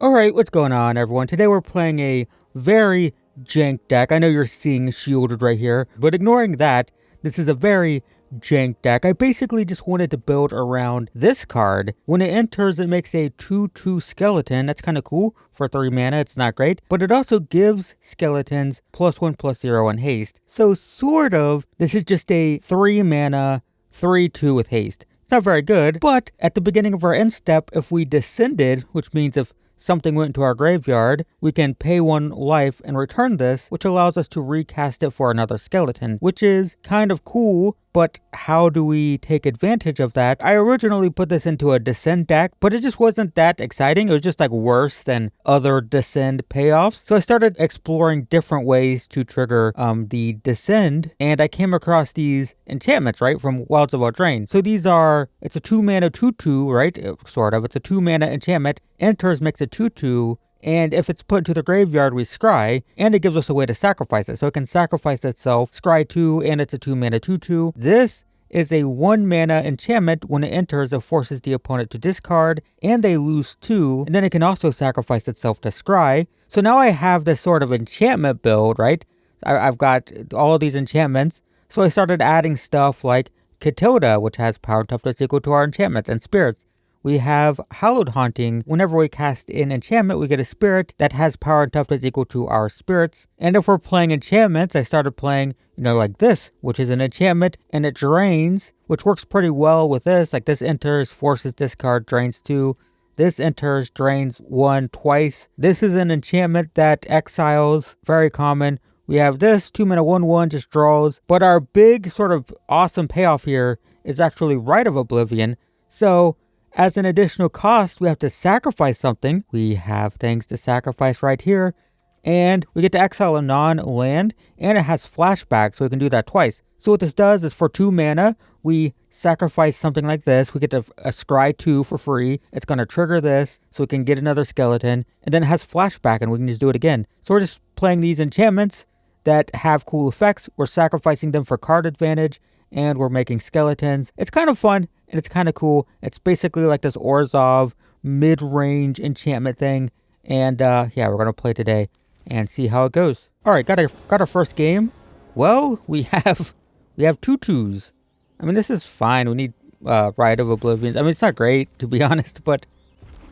Alright, what's going on everyone? Today we're playing a very jank deck. I know you're seeing shielded right here, but ignoring that, this is a very jank deck. I basically just wanted to build around this card. When it enters, it makes a 2/2 skeleton. That's kind of cool for 3 mana. It's not great, but it also gives skeletons +1/+0 in haste. So sort of, this is just a 3 mana 3/2 with haste. It's not very good, but at the beginning of our end step, if we descended, which means if something went into our graveyard, we can pay 1 life and return this, which allows us to recast it for another skeleton, which is kind of cool, but how do we take advantage of that? I originally put this into a Descend deck, but it just wasn't that exciting. It was just like worse than other Descend payoffs. So I started exploring different ways to trigger the Descend, and I came across these enchantments, right, from Wilds of Eldraine. So these are, it's a 2 mana 2/2, right, sort of. It's a 2 mana enchantment, enters, makes a 2/2, and if it's put into the graveyard, we scry, and it gives us a way to sacrifice it. So it can sacrifice itself, scry 2, and it's a 2 mana 2/2. This is a 1 mana enchantment. When it enters, it forces the opponent to discard, and they lose 2, and then it can also sacrifice itself to scry. So now I have this sort of enchantment build, right? I've got all of these enchantments, so I started adding stuff like Katilda, which has power and toughness equal to our enchantments, and spirits. We have Hallowed Haunting. Whenever we cast an enchantment, we get a spirit that has power and toughness equal to our spirits. And if we're playing enchantments, I started playing, like this, which is an enchantment, and it drains, which works pretty well with this. Like this enters, forces discard, drains 2. This enters, drains 1 twice. This is an enchantment that exiles, very common. We have this, 2 mana 1/1, just draws. But our big sort of awesome payoff here is actually Rite of Oblivion. So as an additional cost, we have to sacrifice something. We have things to sacrifice right here. And we get to exile a non-land, and it has flashback, so we can do that twice. So what this does is for 2 mana, we sacrifice something like this. We get to scry 2 for free. It's going to trigger this, so we can get another skeleton. And then it has flashback, and we can just do it again. So we're just playing these enchantments that have cool effects. We're sacrificing them for card advantage, and we're making skeletons. It's kind of fun, and it's kind of cool. It's basically like this Orzhov mid-range enchantment thing. And yeah, we're going to play today and see how it goes. All right, got our first game. Well, we have 2/2s. I mean, this is fine. We need Rite of Oblivion. I mean, it's not great, to be honest, but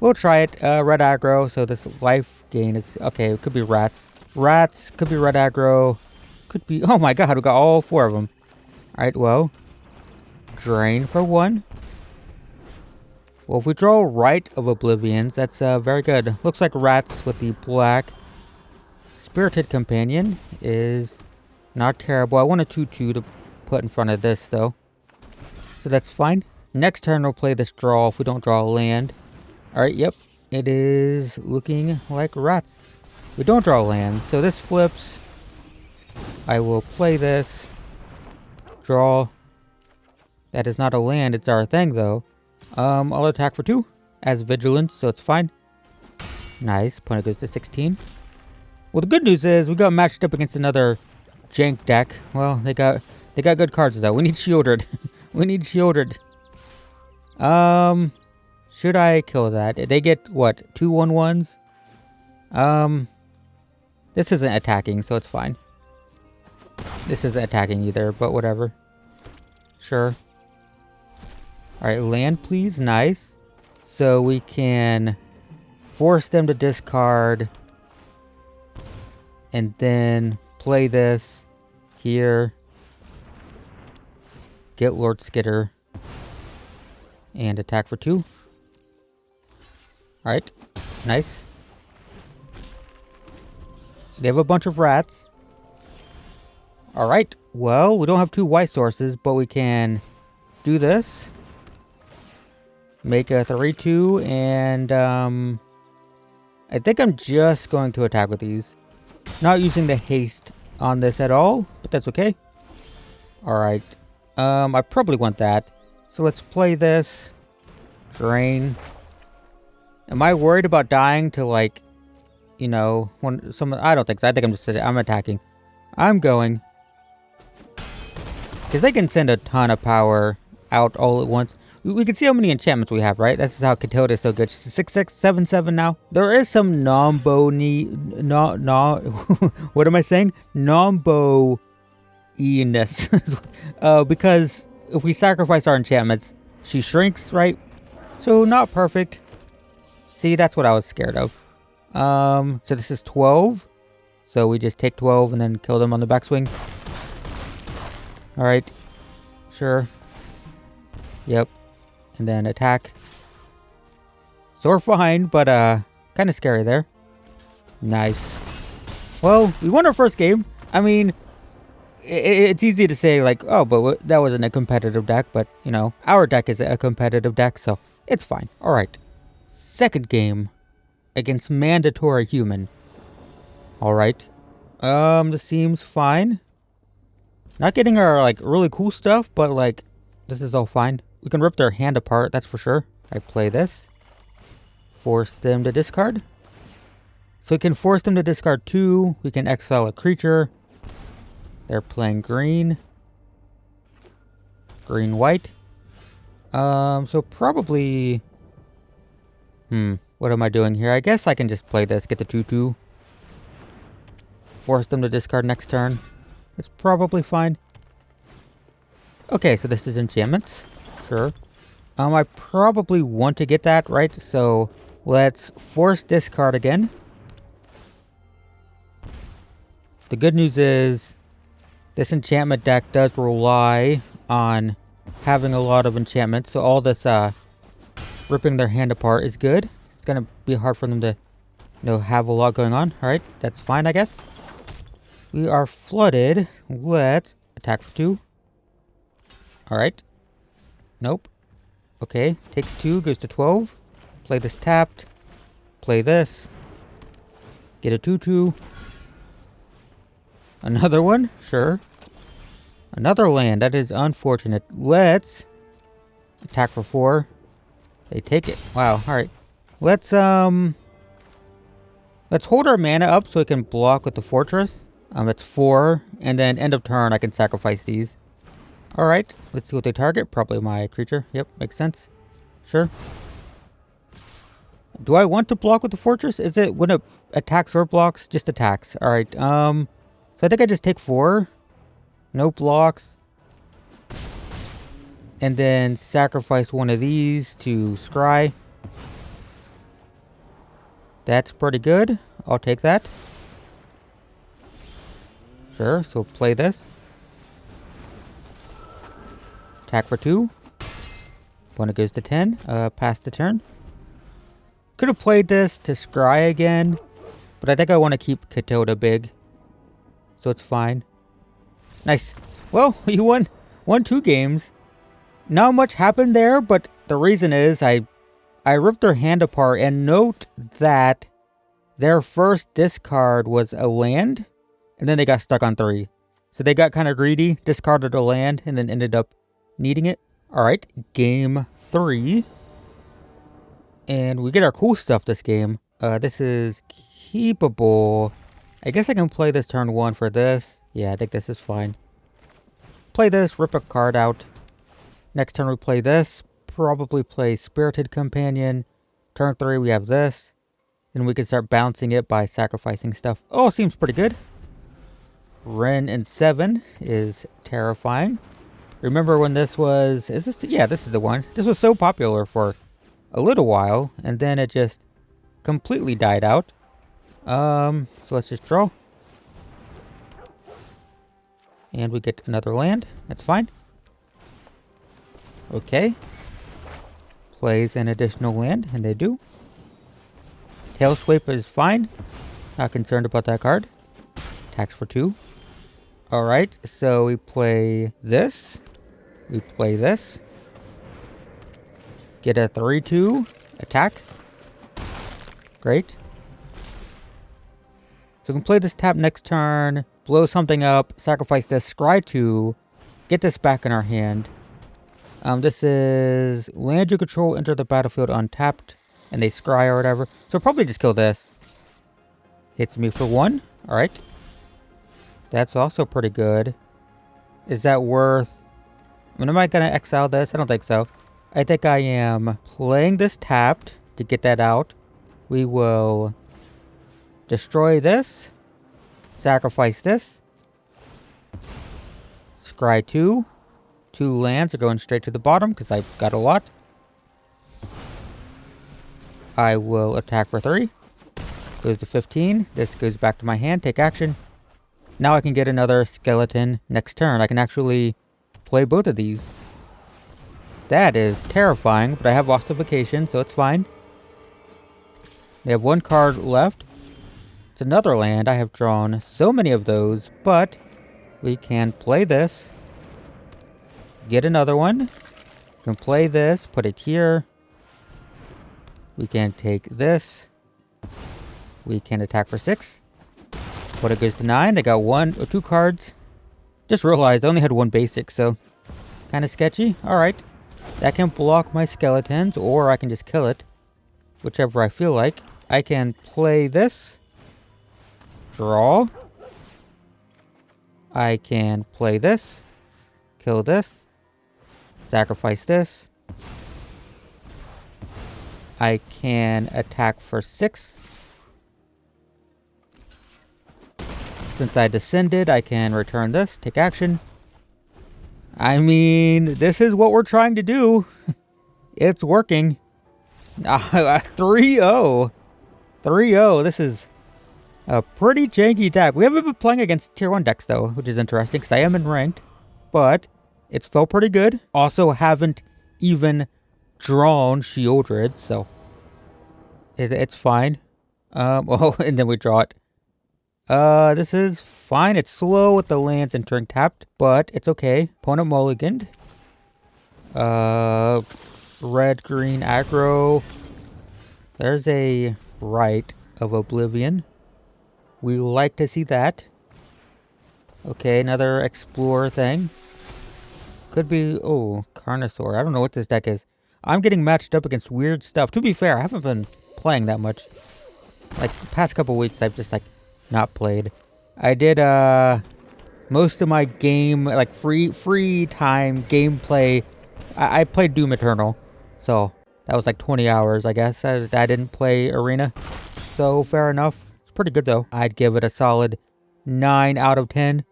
we'll try it. Red aggro, so this life gain is okay. It could be rats. Rats, could be red aggro. Could be, oh my god, we got all 4 of them. All right, well, drain for 1. Well, if we draw Rite of Oblivions, that's very good. Looks like rats with the black. Spirited Companion is not terrible. I want a 2/2 to put in front of this, though. So that's fine. Next turn, we'll play this draw if we don't draw a land. All right, yep. It is looking like rats. We don't draw land, so this flips. I will play this. Draw. That is not a land, it's our thing, though. I'll attack for 2 as Vigilance, so it's fine. Nice. Opponent goes to 16. Well, the good news is we got matched up against another jank deck. Well, they got good cards, though. We need Shielded. We need Shielded. Should I kill that? They get, what, 2 1/1s? This isn't attacking, so it's fine. This isn't attacking either, but whatever. Sure. Alright, land please. Nice. So we can force them to discard. And then play this here. Get Lord Skitter. And attack for 2. Alright. Nice. They have a bunch of rats. Alright. Well, we don't have 2 white sources, but we can do this. Make a 3/2, and I think I'm just going to attack with these. Not using the haste on this at all, but that's okay. Alright. I probably want that. So let's play this. Drain. Am I worried about dying to, like, when someone... I don't think so. I think I'm attacking. I'm going. Because they can send a ton of power out all at once. We can see how many enchantments we have, right? This is how Katilda is so good. She's 6'6", 7'7" now. There is some what am I saying? Non-bo-iness. Because if we sacrifice our enchantments, she shrinks, right? So not perfect. See, that's what I was scared of. So this is 12. So we just take 12 and then kill them on the backswing. Alright. Sure. Yep. And then attack. So we're fine, but kind of scary there. Nice. Well, we won our first game. I mean, it's easy to say like, oh, but that wasn't a competitive deck. But, you know, our deck is a competitive deck, so it's fine. Alright. Second game against Mandatory Human. Alright. This seems fine. Not getting our, like, really cool stuff, but, like, this is all fine. We can rip their hand apart, that's for sure. I play this. Force them to discard. So we can force them to discard 2. We can exile a creature. They're playing green. Green-white. So probably... what am I doing here? I guess I can just play this, get the 2/2. Force them to discard next turn. It's probably fine. Okay, so this is enchantments. Sure. I probably want to get that, right? So let's force discard again. The good news is this enchantment deck does rely on having a lot of enchantments. So all this ripping their hand apart is good. It's going to be hard for them to, have a lot going on. All right, that's fine, I guess. We are flooded. Let's attack for 2. All right. Nope. Okay, takes 2, goes to 12. Play this tapped. Play this. Get a 2/2. Another one? Sure. Another land. That is unfortunate. Let's attack for 4. They take it. Wow, alright. Let's hold our mana up so we can block with the fortress. It's 4. And then end of turn, I can sacrifice these. Alright, let's see what they target. Probably my creature. Yep, makes sense. Sure. Do I want to block with the fortress? Is it when it attacks or blocks? Just attacks. Alright, so I think I just take 4. No blocks. And then sacrifice one of these to scry. That's pretty good. I'll take that. Sure, so play this. Attack for 2. Opponent goes to 10. Pass the turn. Could have played this to scry again, but I think I want to keep Katilda big. So it's fine. Nice. Well, you won 2 games. Not much happened there, but the reason is I ripped their hand apart, and note that their first discard was a land, and then they got stuck on 3. So they got kind of greedy, discarded a land, and then ended up needing it. Alright, game 3. And we get our cool stuff this game. This is keepable. I guess I can play this turn 1 for this. Yeah, I think this is fine. Play this, rip a card out. Next turn we play this. Probably play Spirited Companion. Turn 3 we have this. Then we can start bouncing it by sacrificing stuff. Oh, seems pretty good. Wrenn and 7 is terrifying. Remember when this was... Is this... Yeah, this is the one. This was so popular for a little while, and then it just completely died out. So let's just draw. And we get another land. That's fine. Okay. Plays an additional land, and they do. Tail Swipe is fine. Not concerned about that card. Attacks for 2. Alright, so we play this. We play this. Get a 3/2. Attack. Great. So we can play this tap next turn. Blow something up. Sacrifice this. Scry 2. Get this back in our hand. This is land you control, enter the battlefield untapped. And they scry or whatever. So probably just kill this. Hits me for 1. Alright. That's also pretty good. Is that worth... I mean, am I going to exile this? I don't think so. I think I am playing this tapped to get that out. We will destroy this. Sacrifice this. Scry 2. 2 lands are going straight to the bottom because I've got a lot. I will attack for 3. Goes to 15. This goes back to my hand. Take action. Now I can get another skeleton next turn. I can actually play both of these. That is terrifying, but I have ossification, so it's fine. We have 1 card left. It's another land. I have drawn so many of those, but we can play this. Get another one. We can play this, put it here. We can take this. We can attack for 6. But it goes to 9. They got 1 or 2 cards. Just realized I only had 1 basic, so kind of sketchy. Alright. That can block my skeletons, or I can just kill it. Whichever I feel like. I can play this. Draw. I can play this. Kill this. Sacrifice this. I can attack for 6. Since I descended, I can return this. Take action. I mean, this is what we're trying to do. It's working. 3-0. 3-0. This is a pretty janky deck. We haven't been playing against tier 1 decks, though, which is interesting, because I am in ranked. But it's felt pretty good. Also, haven't even drawn Shieldred, so it's fine. Oh, and then we draw it. This is fine. It's slow with the lands entering tapped, but it's okay. Opponent mulliganed. Red, green, aggro. There's a Rite of Oblivion. We like to see that. Okay, another Explorer thing. Could be, oh, Carnosaur. I don't know what this deck is. I'm getting matched up against weird stuff. To be fair, I haven't been playing that much. Like, the past couple weeks, I've just, like, not played. I did, most of my game, like, free time gameplay. I played Doom Eternal. So, that was like 20 hours, I guess. I didn't play Arena. So, fair enough. It's pretty good, though. I'd give it a solid 9 out of 10.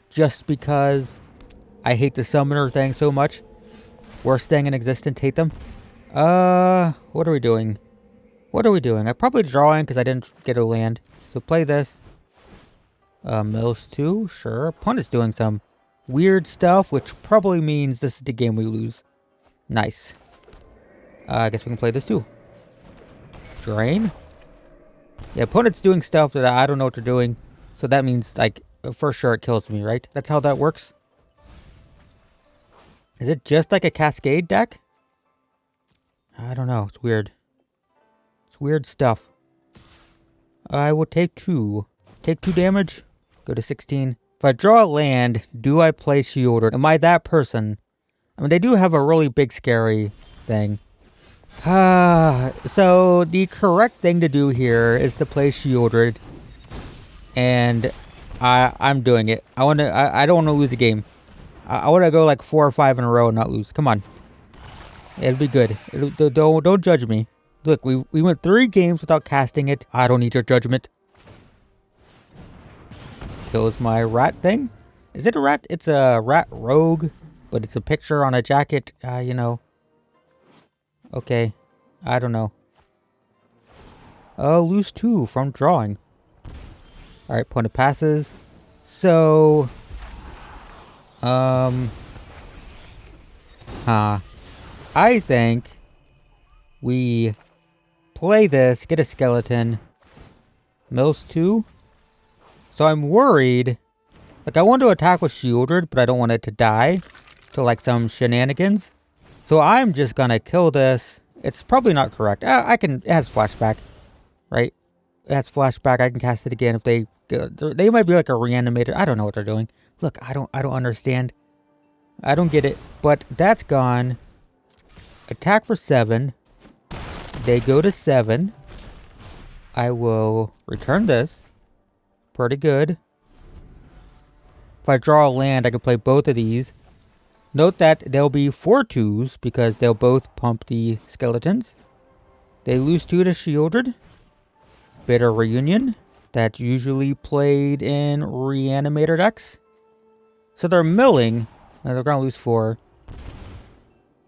Just because I hate the summoner thing so much. Worst thing in existence, hate them. What are we doing? What are we doing? I'm probably drawing because I didn't get a land. So play this. Mills 2, sure. Opponent's doing some weird stuff, which probably means this is the game we lose. Nice. I guess we can play this too. Drain. Yeah, opponent's doing stuff that I don't know what they're doing. So that means, like, for sure it kills me, right? That's how that works. Is it just like a Cascade deck? I don't know. It's weird. It's weird stuff. I will take 2. Take 2 damage. Go to 16. If I draw a land, do I play Shieldred? Am I that person? I mean, they do have a really big scary thing. So the correct thing to do here is to play Shieldred. And I'm doing it. I don't want to lose a game. I want to go like 4 or 5 in a row and not lose. Come on. It'll be good. Don't judge me. Look, we went 3 games without casting it. I don't need your judgment. Kills my rat thing. Is it a rat? It's a rat rogue, but it's a picture on a jacket. You know. Okay. I don't know. Oh, lose 2 from drawing. Alright, opponent passes. So... I think we play this, get a skeleton, mills 2. So I'm worried. Like, I want to attack with Shieldred, but I don't want it to die to like some shenanigans. So I'm just gonna kill this. It's probably not correct. It has flashback, right? It has flashback. I can cast it again if they might be like a reanimator. I don't know what they're doing. Look, I don't understand. I don't get it. But that's gone. Attack for 7. They go to 7. I will return this. Pretty good. If I draw a land, I can play both of these. Note that there'll be 4 2s because they'll both pump the skeletons. They lose 2 to Shieldred. Bitter Reunion. That's usually played in Reanimator decks. So they're milling. They're going to lose 4.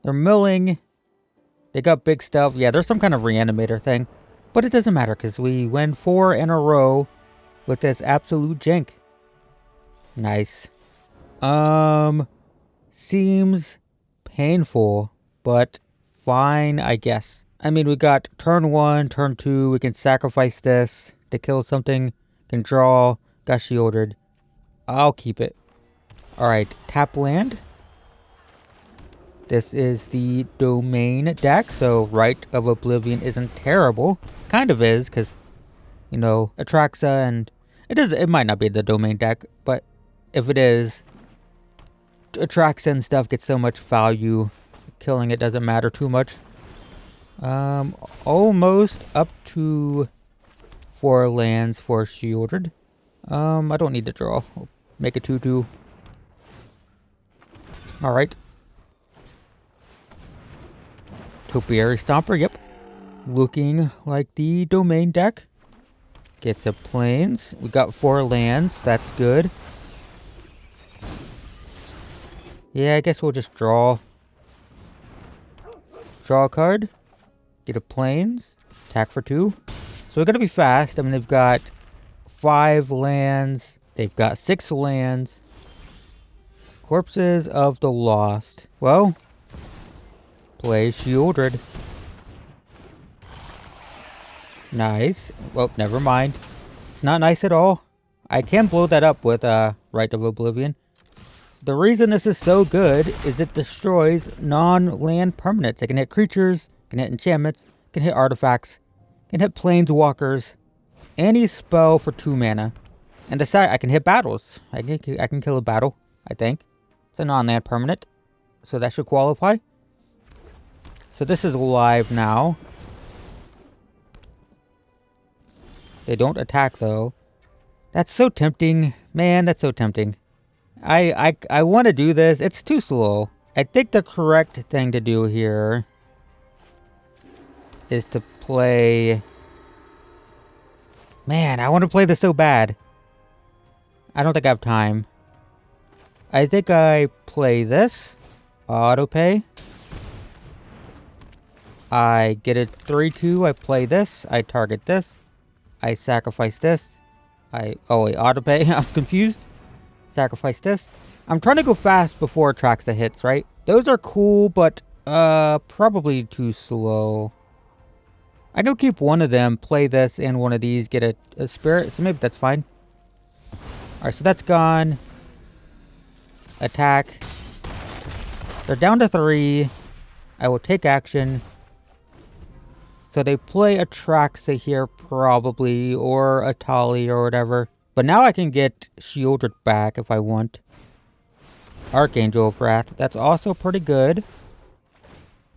They're milling. They got big stuff. Yeah, there's some kind of Reanimator thing. But it doesn't matter because we win 4 in a row with this absolute jank. Nice. Seems painful, but fine, I guess. I mean, we got turn 1, turn 2. We can sacrifice this to kill something. Can draw. Got shielded. I'll keep it. Alright, tap land. This is the domain deck, so Rite of Oblivion isn't terrible. Kind of is, because, you know, Atraxa and... It might not be the domain deck, but if it is... Atraxa and stuff gets so much value. Killing it doesn't matter too much. Almost up to 4 lands for Shieldred. I don't need to draw. I'll make a 2/2. Alright. Topiary Stomper, yep. Looking like the domain deck. Gets a plains. We got 4 lands. That's good. Yeah, I guess we'll just draw. Draw a card. Get a plains. Attack for 2. So we're going to be fast. I mean, they've got 5 lands. They've got 6 lands. Corpses of the Lost. Well, play Shieldred. Nice. Well, never mind. It's not nice at all. I can blow that up with Rite of Oblivion. The reason this is so good is it destroys non-land permanents. It can hit creatures, can hit enchantments, can hit artifacts, can hit planeswalkers, any spell for 2 mana. And the side, I can hit battles. I can kill a battle, I think. It's a non-land permanent, so that should qualify. So this is live now. They don't attack though. That's so tempting. Man, that's so tempting. I want to do this. It's too slow. I think the correct thing to do here is to play... Man, I want to play this so bad. I don't think I have time. I think I play this. Auto pay. I get a 3/2. I play this. I target this. I sacrifice this. Oh wait, auto pay. I was confused. Sacrifice this. I'm trying to go fast before Atraxa hits, right? Those are cool, but probably too slow. I can keep one of them, play this, and one of these, get a spirit, so maybe that's fine. Alright, so that's gone. Attack. They're down to 3. I will take action. So they play Atraxa here, probably, or a Tali or whatever. But now I can get Shieldred back if I want. Archangel of Wrath. That's also pretty good.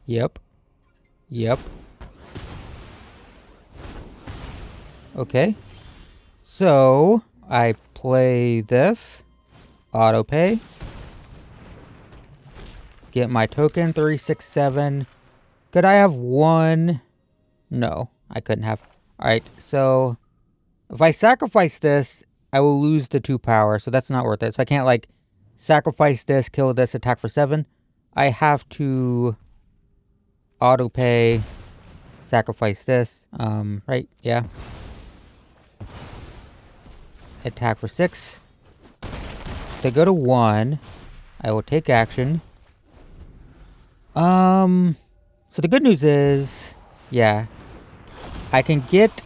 Yep. Yep. Okay. So, I play this. Auto pay. Get my token. 3, 6, 7. Could I have 1? No, I couldn't have. Alright, so... If I sacrifice this, I will lose the 2 power, so that's not worth it. So I can't, like, sacrifice this, kill this, attack for 7. I have to auto pay, sacrifice this. Right? Yeah. Attack for 6. They go to 1. I will take action. So the good news is, yeah, I can get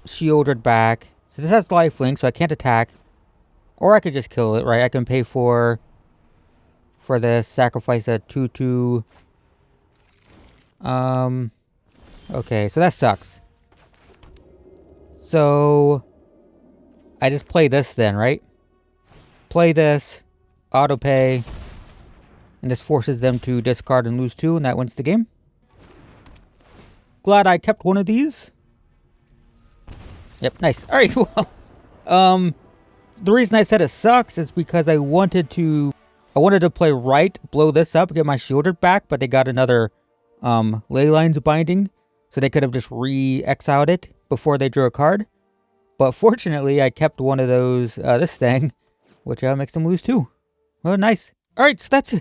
Shieldred back. So this has lifelink, so I can't attack. Or I could just kill it, right? I can pay for this, sacrifice a 2/2. Okay, so that sucks. So I just play this then, right? Play this, auto pay, and this forces them to discard and lose 2, and that wins the game. Glad I kept one of these. Yep, nice. Alright, well, the reason I said it sucks is because I wanted to I wanted to play right, blow this up, get my shielded back, but they got another ley lines binding, so they could have just re-exiled it before they drew a card. But fortunately, I kept one of those, this thing, which makes them lose too. Well, nice. All right, so that's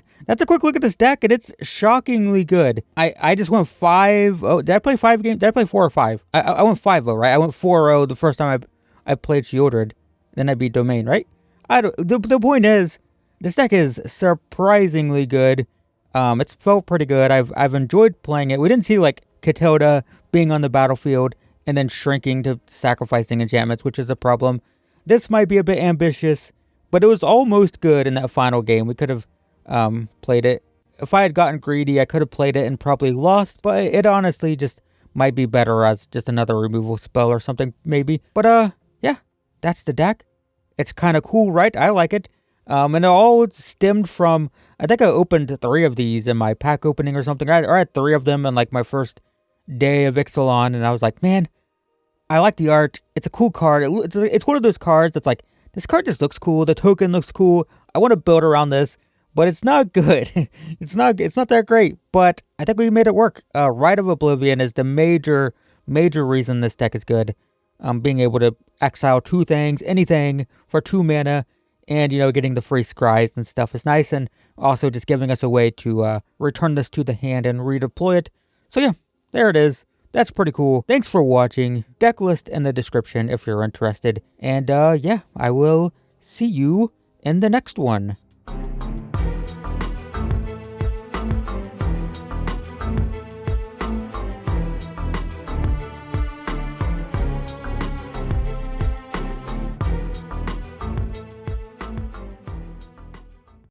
a quick look at this deck, and it's shockingly good. I just went 5. Oh, did I play 5 games? Did I play 4 or 5? I went 5-0, right? I went 4-0 the first time I played Shieldred. Then I beat Domain, right? The point is, this deck is surprisingly good. It's felt pretty good. I've enjoyed playing it. We didn't see like Katoda being on the battlefield and then shrinking to sacrificing enchantments, which is a problem. This might be a bit ambitious, but it was almost good in that final game. We could have played it. If I had gotten greedy, I could have played it and probably lost, but it honestly just might be better as just another removal spell or something, maybe. But yeah, that's the deck. It's kind of cool, right? I like it. And it all stemmed from, I think I opened 3 of these in my pack opening or something. I had 3 of them in like my first day of Ixalan, and I was like, man, I like the art. It's a cool card. It's one of those cards that's like, this card just looks cool. The token looks cool. I want to build around this, but it's not good. It's not that great, but I think we made it work. Rite of Oblivion is the major reason this deck is good. Being able to exile 2 things, anything for 2 mana, and, you know, getting the free scries and stuff is nice, and also just giving us a way to return this to the hand and redeploy it. So yeah, there it is. That's pretty cool. Thanks for watching. Deck list in the description if you're interested. And yeah, I will see you in the next one.